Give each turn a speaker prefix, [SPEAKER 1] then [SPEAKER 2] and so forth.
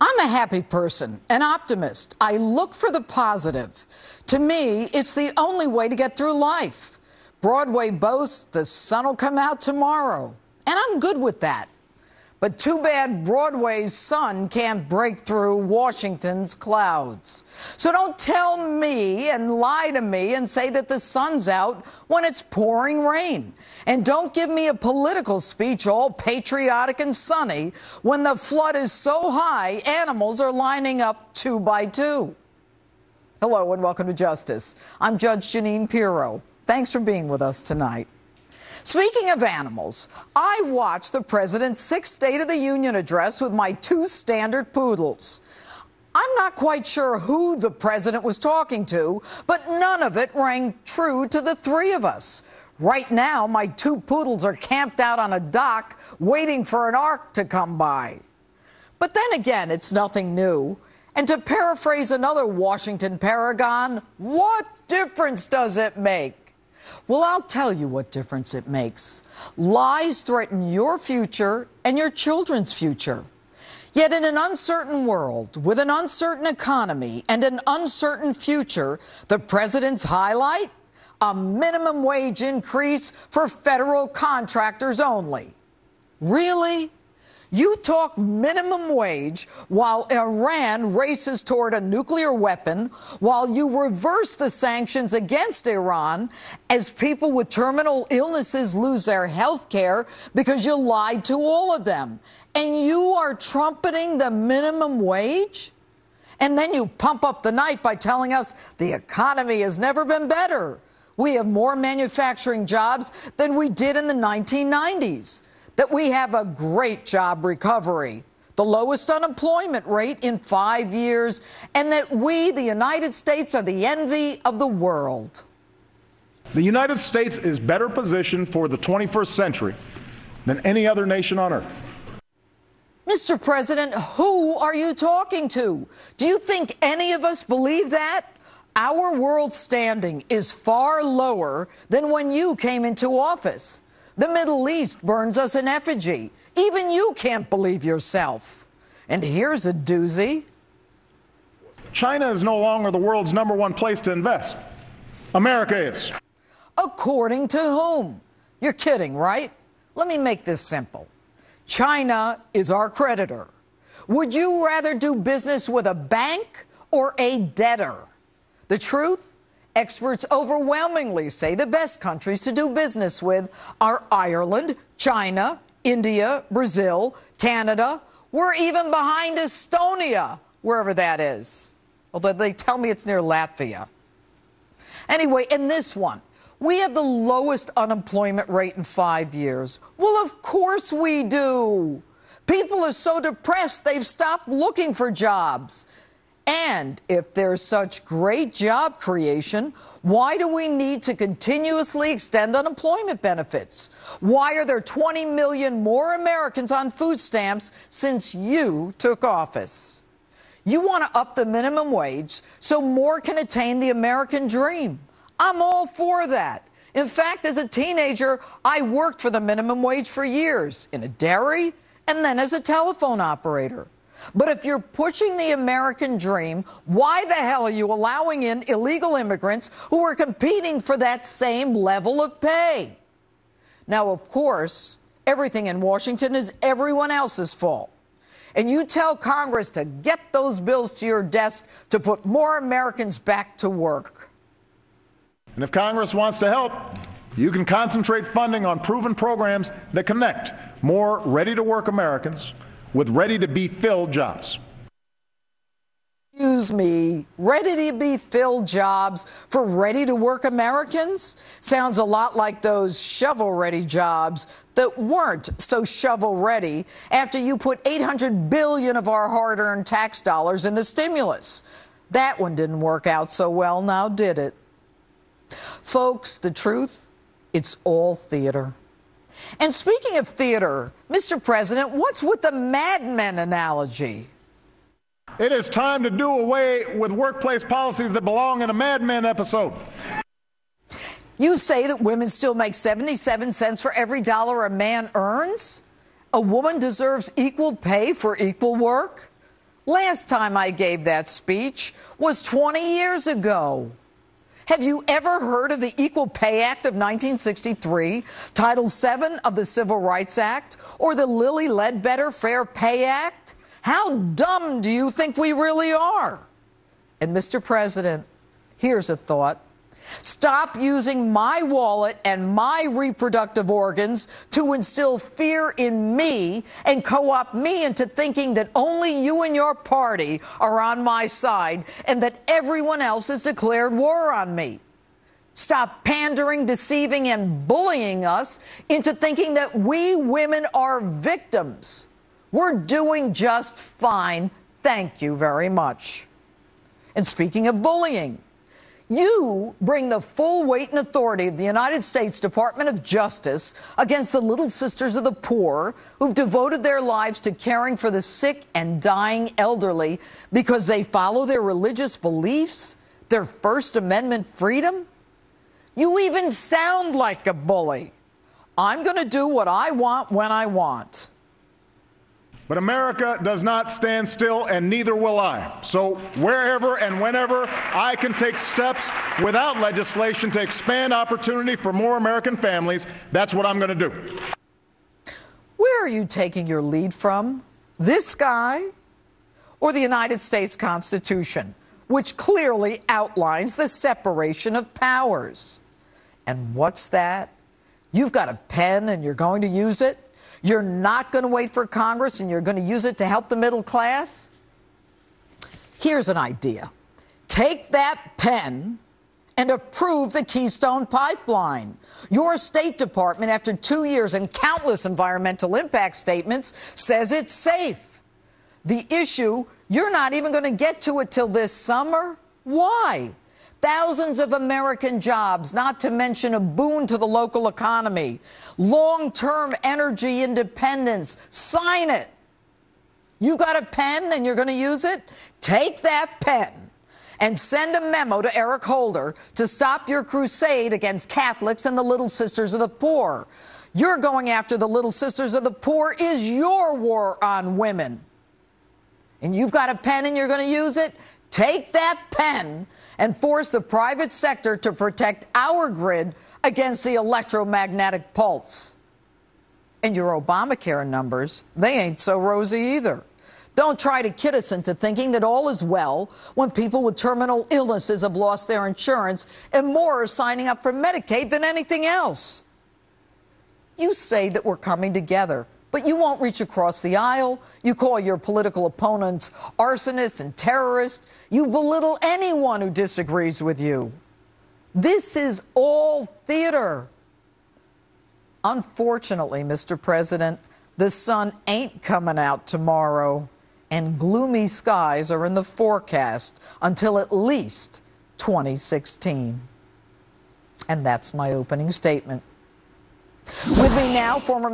[SPEAKER 1] I'm a happy person, an optimist. I look for the positive. To me, it's the only way to get through life. Broadway boasts the sun will come out tomorrow, and I'm good with that. But too bad Broadway's sun can't break through Washington's clouds. So don't tell me and lie to me and say that the sun's out when it's pouring rain. And don't give me a political speech all patriotic and sunny when the flood is so high animals are lining up 2 by 2. Hello and welcome to Justice. I'm Judge Jeanine Pirro. Thanks for being with us tonight. Speaking of animals, I watched the president's 6th State of the Union address with my 2 standard poodles. I'm not quite sure who the president was talking to, but none of it rang true to the 3 of us. Right now, my 2 poodles are camped out on a dock waiting for an ark to come by. But then again, it's nothing new. And to paraphrase another Washington paragon, what difference does it make? Well, I'll tell you what difference it makes. Lies threaten your future and your children's future. Yet in an uncertain world, with an uncertain economy and an uncertain future, the president's highlight? A minimum wage increase for federal contractors only. Really? You talk minimum wage while Iran races toward a nuclear weapon, while you reverse the sanctions against Iran as people with terminal illnesses lose their health care because you lied to all of them. And you are trumpeting the minimum wage? And then you pump up the night by telling us the economy has never been better. We have more manufacturing jobs than we did in the 1990s. That we have a great job recovery, the lowest unemployment rate in 5 years, and that we, the United States, are the envy of the world.
[SPEAKER 2] The United States is better positioned for the 21st century than any other nation on earth.
[SPEAKER 1] Mr. President, who are you talking to? Do you think any of us believe that? Our world standing is far lower than when you came into office. The Middle East burns us in effigy. Even you can't believe yourself. And here's a doozy.
[SPEAKER 2] China is no longer the world's #1 place to invest. America is.
[SPEAKER 1] According to whom? You're kidding, right? Let me make this simple. China is our creditor. Would you rather do business with a bank or a debtor? The truth? Experts overwhelmingly say the best countries to do business with are Ireland, China, India, Brazil, Canada. We're even behind Estonia, wherever that is. Although they tell me it's near Latvia. Anyway, in this one, we have the lowest unemployment rate in 5 years. Well, of course we do. People are so depressed they've stopped looking for jobs. And if there's such great job creation, why do we need to continuously extend unemployment benefits? Why are there 20 million more Americans on food stamps since you took office? You want to up the minimum wage so more can attain the American dream. I'm all for that. In fact, as a teenager, I worked for the minimum wage for years in a dairy and then as a telephone operator. But if you're pushing the American dream, why the hell are you allowing in illegal immigrants who are competing for that same level of pay? Now, of course, everything in Washington is everyone else's fault. And you tell Congress to get those bills to your desk to put more Americans back to work.
[SPEAKER 2] And if Congress wants to help, you can concentrate funding on proven programs that connect more ready-to-work Americans with ready-to-be-filled jobs.
[SPEAKER 1] Excuse me, ready-to-be-filled jobs for ready-to-work Americans? Sounds a lot like those shovel-ready jobs that weren't so shovel-ready after you put $800 billion of our hard-earned tax dollars in the stimulus. That one didn't work out so well, now did it? Folks, the truth, it's all theater. And speaking of theater, Mr. President, what's with the Mad Men analogy?
[SPEAKER 2] It is time to do away with workplace policies that belong in a Mad Men episode.
[SPEAKER 1] You say that women still make 77 cents for every $1 a man earns? A woman deserves equal pay for equal work? Last time I gave that speech was 20 years ago. Have you ever heard of the Equal Pay Act of 1963, Title VII of the Civil Rights Act, or the Lilly Ledbetter Fair Pay Act? How dumb do you think we really are? And Mr. President, here's a thought. Stop using my wallet and my reproductive organs to instill fear in me and co-opt me into thinking that only you and your party are on my side and that everyone else has declared war on me. Stop pandering, deceiving, and bullying us into thinking that we women are victims. We're doing just fine. Thank you very much. And speaking of bullying, you bring the full weight and authority of the United States Department of Justice against the Little Sisters of the Poor who've devoted their lives to caring for the sick and dying elderly because they follow their religious beliefs, their First Amendment freedom. You even sound like a bully. I'm going to do what I want when I want.
[SPEAKER 2] But America does not stand still, and neither will I. So wherever and whenever I can take steps without legislation to expand opportunity for more American families, that's what I'm going to do.
[SPEAKER 1] Where are you taking your lead from? This guy or the United States Constitution, which clearly outlines the separation of powers? And what's that? You've got a pen and you're going to use it? You're not going to wait for Congress and you're going to use it to help the middle class? Here's an idea. Take that pen and approve the Keystone Pipeline. Your State Department, after 2 years and countless environmental impact statements, says it's safe. The issue, you're not even going to get to it till this summer. Why? Thousands of American jobs, not to mention a boon to the local economy. Long-term energy independence. Sign it. You got a pen and you're going to use it? Take that pen and send a memo to Eric Holder to stop your crusade against Catholics and the Little Sisters of the Poor. You're going after the Little Sisters of the Poor is your war on women. And you've got a pen and you're going to use it? Take that pen and force the private sector to protect our grid against the electromagnetic pulse. And your Obamacare numbers, they ain't so rosy either. Don't try to kid us into thinking that all is well when people with terminal illnesses have lost their insurance and more are signing up for Medicaid than anything else. You say that we're coming together, but you won't reach across the aisle. You call your political opponents arsonists and terrorists. You belittle anyone who disagrees with you. This is all theater. Unfortunately, Mr. President, the sun ain't coming out tomorrow, and gloomy skies are in the forecast until at least 2016. And that's my opening statement. With me now, former